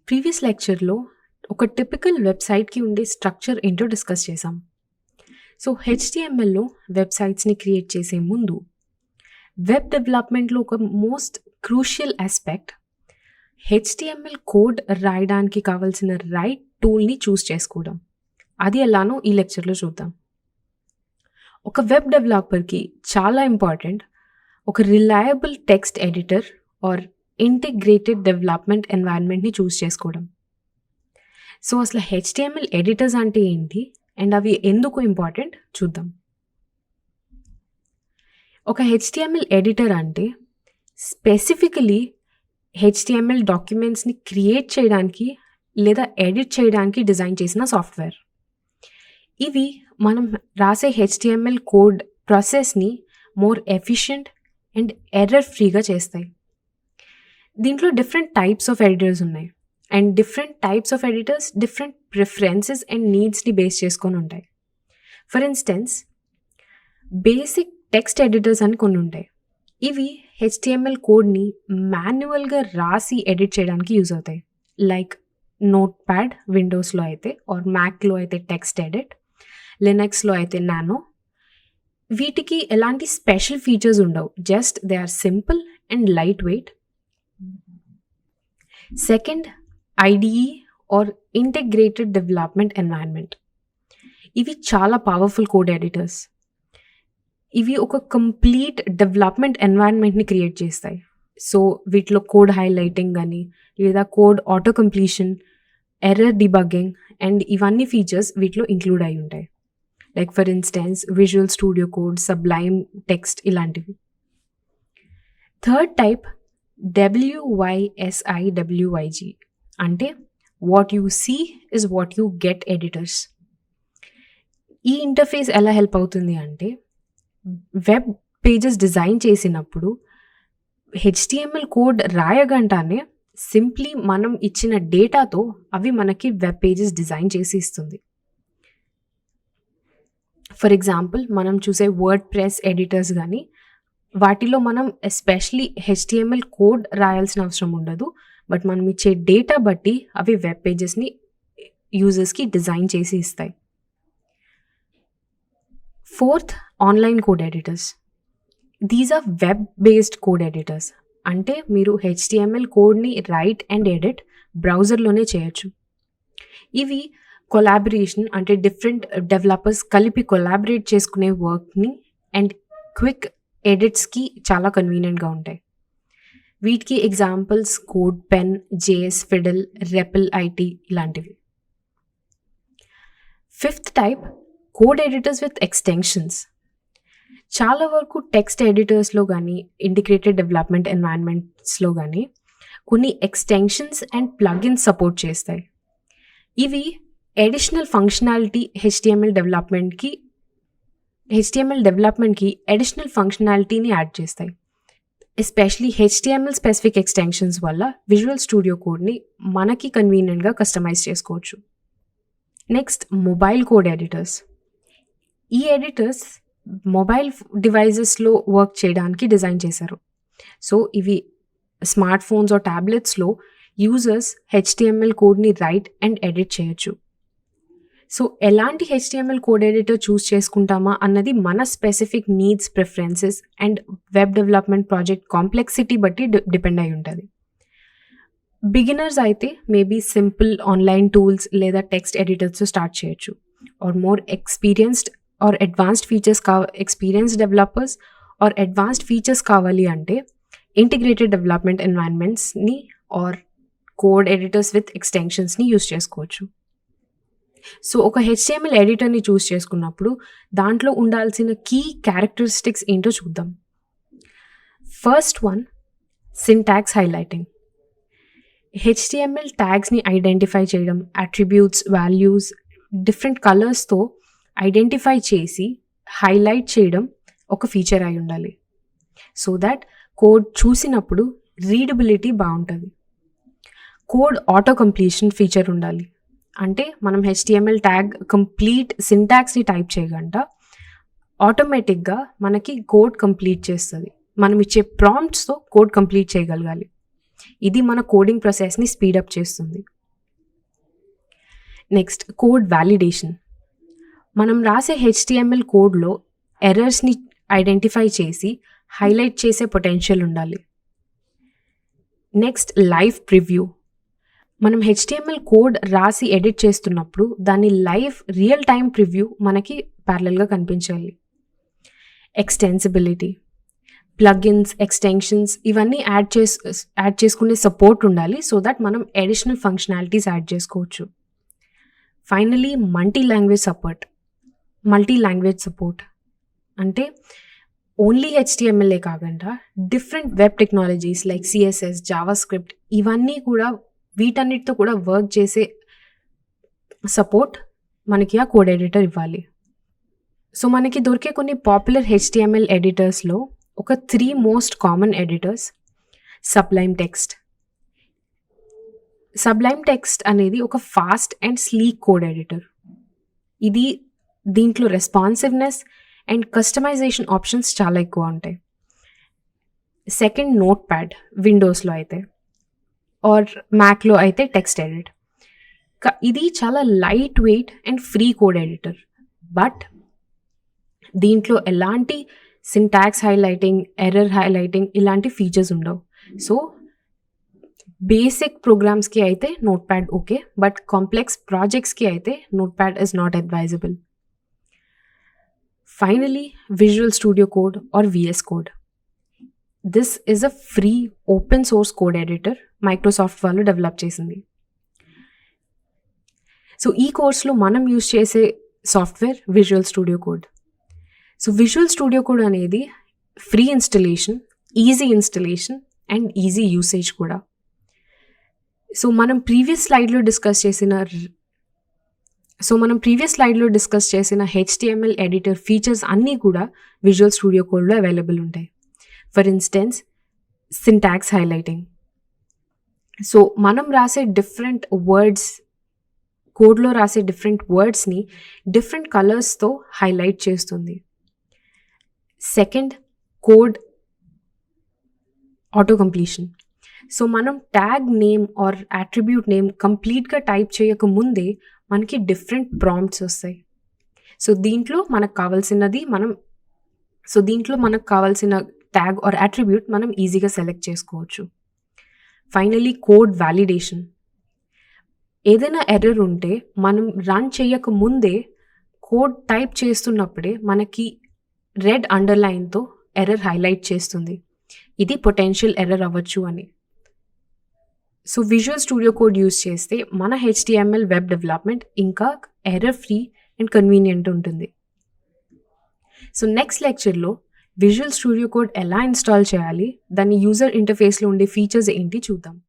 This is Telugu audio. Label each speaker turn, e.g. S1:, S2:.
S1: ప్రీవియస్ లెక్చర్లో ఒక టిపికల్ వెబ్సైట్కి ఉండే స్ట్రక్చర్ ఏంటో డిస్కస్ చేసాం. సో హెచ్టిఎంఎల్లో వెబ్సైట్స్ని క్రియేట్ చేసే ముందు వెబ్ డెవలప్మెంట్లో ఒక most crucial aspect HTML code రాయడానికి కావాల్సిన రైట్ టూల్ని చూస్ చేసుకోవడం. అది ఎలానో ఈ లెక్చర్లో చూద్దాం. ఒక వెబ్ డెవలపర్కి చాలా ఇంపార్టెంట్ ఒక reliable text editor or integrated development ఎన్వైరన్మెంట్ని చూస్ చేసుకోవడం. సో అసలు హెచ్టిఎంఎల్ ఎడిటర్స్ అంటే ఏంటి అండ్ అవి ఎందుకు ఇంపార్టెంట్ చూద్దాం. ఒక హెచ్టిఎంఎల్ ఎడిటర్ అంటే స్పెసిఫికలీ హెచ్టిఎంఎల్ డాక్యుమెంట్స్ని క్రియేట్ చేయడానికి లేదా ఎడిట్ చేయడానికి డిజైన్ చేసిన సాఫ్ట్వేర్. ఇవి మనం రాసే హెచ్టిఎంఎల్ కోడ్ ప్రాసెస్ని మోర్ ఎఫిషియంట్ అండ్ ఎర్రర్ ఫ్రీగా చేస్తాయి. దీంట్లో డిఫరెంట్ టైప్స్ ఆఫ్ ఎడిటర్స్ ఉన్నాయి and different types of editors different preferences and నీడ్స్ని బేస్ చేసుకొని ఉంటాయి. For instance basic text editors అని కొన్ని ఉంటాయి. ఇవి హెచ్టిఎంఎల్ కోడ్ని మాన్యువల్గా రాసి ఎడిట్ చేయడానికి యూజ్ అవుతాయి. లైక్ నోట్ ప్యాడ్ విండోస్లో అయితే ఆర్ మ్యాక్లో అయితే టెక్స్ట్ ఎడిట్, లినక్స్లో అయితే నానో. వీటికి ఎలాంటి స్పెషల్ ఫీచర్స్ ఉండవు, just they are simple and lightweight. Second, IDE or integrated development environment. ఇవి చాలా పవర్ఫుల్ కోడ్ ఎడిటర్స్. ఇవి ఒక కంప్లీట్ డెవలప్మెంట్ ఎన్వైరన్మెంట్ని క్రియేట్ చేస్తాయి. సో వీటిలో కోడ్ హైలైటింగ్ కానీ లేదా code auto completion, error debugging and ఇవన్నీ ఫీచర్స్ వీటిలో ఇంక్లూడ్ అయి ఉంటాయి. Like for instance Visual Studio Code, Sublime Text ఇలాంటివి. థర్డ్ టైప్ WYSIWYG అంటే what you see is what you get editors. ఈ ఇంటర్ఫేస్ ఎలా హెల్ప్ అవుతుంది అంటే వెబ్ పేజెస్ డిజైన్ చేసినప్పుడు హెచ్టిఎంఎల్ కోడ్ రాయగంటానే సింప్లీ మనం ఇచ్చిన డేటాతో అవి మనకి వెబ్ పేజెస్ డిజైన్ చేసి ఇస్తుంది. ఫర్ ఎగ్జాంపుల్ మనం చూసే వర్డ్ ప్రెస్ ఎడిటర్స్ కానీ వాటిలో మనం ఎస్పెషలీ హెచ్టిఎంఎల్ కోడ్ రాయాల్సిన అవసరం ఉండదు, బట్ మనం ఇచ్చే డేటా బట్టి అవి వెబ్ పేజెస్ని యూజర్స్కి డిజైన్ చేసి ఇస్తాయి. Fourth, online code editors. These are web based code editors. అంటే మీరు హెచ్టిఎంఎల్ కోడ్ని రైట్ అండ్ ఎడిట్ బ్రౌజర్లోనే చేయొచ్చు. ఇవి కొలాబరేషన్ అంటే డిఫరెంట్ డెవలపర్స్ కలిపి కొలాబరేట్ చేసుకునే వర్క్ని అండ్ క్విక్ ఎడిట్స్కి చాలా కన్వీనియంట్గా ఉంటాయి. వీటికి examples CodePen, JS Fiddle, Replit ఇలాంటివి. Fifth type, code editors with extensions. చాలా వరకు టెక్స్ట్ ఎడిటర్స్లో కానీ ఇంటిగ్రేటెడ్ డెవలప్మెంట్ ఎన్వైరన్మెంట్స్లో కానీ కొన్ని ఎక్స్టెన్షన్స్ అండ్ ప్లగిన్స్ సపోర్ట్ చేస్తాయి. ఇవి అడిషనల్ ఫంక్షనాలిటీ హెచ్టిఎంఎల్ డెవలప్మెంట్కి అడిషనల్ ఫంక్షనాలిటీని యాడ్ చేస్తాయి. ఎస్పెషలీ హెచ్టిఎంఎల్ స్పెసిఫిక్ ఎక్స్టెన్షన్స్ వల్ల విజువల్ స్టూడియో కోడ్ని మనకి కన్వీనియంట్గా కస్టమైజ్ చేసుకోవచ్చు. Next, mobile code editors. ఈ ఎడిటర్స్ మొబైల్ డివైజెస్లో వర్క్ చేయడానికి డిజైన్ చేశారు. సో ఇవి స్మార్ట్ ఫోన్స్ ఆర్ ట్యాబ్లెట్స్లో యూజర్స్ హెచ్టిఎంఎల్ కోడ్ని రైట్ అండ్ ఎడిట్ చేయొచ్చు. సో ఎలాంటి హెచ్టిఎంఎల్ కోడ్ ఎడిటర్ చూస్ చేసుకుంటామా అన్నది మన specific needs, preferences and web development project complexity బట్టి డిపెండ్ అయి ఉంటుంది. బిగినర్స్ అయితే మేబీ సింపుల్ ఆన్లైన్ టూల్స్ లేదా టెక్స్ట్ ఎడిటర్స్ స్టార్ట్ చేయొచ్చు. Or more experienced or advanced features experienced developers or advanced features కావాలి అంటే ఇంటిగ్రేటెడ్ డెవలప్మెంట్ ఎన్వైరన్మెంట్స్ని ఆర్ కోడ్ ఎడిటర్స్ విత్ ఎక్స్టెన్షన్స్ని యూస్ చేసుకోవచ్చు. సో ఒక హెచ్టిఎంఎల్ ఎడిటర్ని చూస్ చేసుకున్నప్పుడు దాంట్లో ఉండాల్సిన కీ క్యారెక్టరిస్టిక్స్ ఏంటో చూద్దాం. First one, syntax highlighting. HTML ట్యాగ్స్ని ఐడెంటిఫై చేయడం, అట్రిబ్యూట్స్, వాల్యూస్ డిఫరెంట్ కలర్స్తో ఐడెంటిఫై చేసి హైలైట్ చేయడం ఒక ఫీచర్ అయి ఉండాలి. సో దాట్ కోడ్ చూసినప్పుడు రీడబిలిటీ బాగుంటుంది. కోడ్ ఆటో కంప్లీషన్ ఫీచర్ ఉండాలి. అంటే మనం హెచ్టిఎంఎల్ ట్యాగ్ కంప్లీట్ సింటాక్స్ని టైప్ చేయగంట ఆటోమేటిక్గా మనకి కోడ్ కంప్లీట్ చేస్తుంది. మనం ఇచ్చే ప్రాంప్ట్స్తో కోడ్ కంప్లీట్ చేయగలగాలి. ఇది మన కోడింగ్ ప్రాసెస్ని స్పీడప్ చేస్తుంది. Next code validation. మనం రాసే HTML కోడ్లో ఎర్రర్స్ని ఐడెంటిఫై చేసి హైలైట్ చేసే పొటెన్షియల్ ఉండాలి. Next live preview. మనం HTML కోడ్ రాసి ఎడిట్ చేస్తున్నప్పుడు దాని రియల్ టైమ్ ప్రివ్యూ మనకి ప్యారలల్గా కనిపించాలి. ఎక్స్టెన్సిబిలిటీ, ప్లగిన్స్, ఎక్స్టెన్షన్స్ ఇవన్నీ యాడ్ చేసుకునే సపోర్ట్ ఉండాలి సో దట్ మనం అడిషనల్ ఫంక్షనాలిటీస్ యాడ్ చేసుకోవచ్చు. ఫైనలీ మల్టీ లాంగ్వేజ్ సపోర్ట్ అంటే ఓన్లీ HTMLఏ కాకుండా different web technologies like CSS, JavaScript ఇవన్నీ కూడా వీటన్నిటితో కూడా వర్క్ చేసే సపోర్ట్ మనకి ఆ కోడ్ ఎడిటర్ ఇవ్వాలి. సో మనకి దొరికే కొన్ని పాపులర్ HTML ఎడిటర్స్లో ఒక 3 most common editors. Sublime Text అనేది ఒక fast and sleek code editor. దీంట్లో రెస్పాన్సివ్నెస్ అండ్ కస్టమైజేషన్ ఆప్షన్స్ చాలా ఎక్కువ ఉంటాయి. సెకండ్ నోట్ ప్యాడ్, విండోస్లో అయితే ఆర్ మ్యాక్లో అయితే టెక్స్ట్ ఎడిట్. ఇది చాలా light weight and free code editor, but దీంట్లో ఎలాంటి సింటాక్స్ హైలైటింగ్, ఎర్రర్ హైలైటింగ్ ఇలాంటి ఫీచర్స్ ఉండవు. సో బేసిక్ ప్రోగ్రామ్స్కి అయితే Notepad okay, but complex ప్రాజెక్ట్స్కి అయితే Notepad is not advisable. Finally Visual Studio Code or VS code. This is a free open source code editor Microsoft వాళ్ళు డెవలప్ చేసింది. సో ఈ కోర్స్లో మనం యూజ్ చేసే software Visual Studio Code. So Visual Studio Code అనేది free installation, easy installation and easy usage కూడా. సో మనం ప్రీవియస్ స్లైడ్లో డిస్కస్ చేసిన HTML ఎడిటర్ ఫీచర్స్ అన్నీ కూడా విజువల్ స్టూడియో కోడ్లో అవైలబుల్ ఉంటాయి. For instance syntax highlighting. So మనం రాసే కోడ్లో రాసే డిఫరెంట్ వర్డ్స్ని డిఫరెంట్ కలర్స్తో హైలైట్ చేస్తుంది. Second code auto completion. So మనం tag name or attribute name కంప్లీట్గా టైప్ చేయకముందే మనకి డిఫరెంట్ ప్రాంప్ట్స్ వస్తాయి. సో దీంట్లో మనకు కావాల్సిన ట్యాగ్ ఆర్ అట్రిబ్యూట్ మనం ఈజీగా సెలెక్ట్ చేసుకోవచ్చు. Finally code validation. ఏదైనా ఎర్రర్ ఉంటే మనం రన్ చేయకముందే కోడ్ టైప్ చేస్తున్నప్పుడే మనకి రెడ్ అండర్లైన్తో ఎర్రర్ హైలైట్ చేస్తుంది, ఇది పొటెన్షియల్ ఎర్రర్ అవ్వచ్చు అని. So Visual Studio code use చేస్తే మన HTML వెబ్ డెవలప్మెంట్ ఇంకా ఎర్రర్ ఫ్రీ అండ్ కన్వీనియంట్ ఉంటుంది. సో నెక్స్ట్ లెక్చర్లో విజువల్ స్టూడియో కోడ్ ఎలా ఇన్స్టాల్ చేయాలి, దాని యూజర్ ఇంటర్ఫేస్లో ఉండే ఫీచర్స్ ఏంటి చూద్దాం.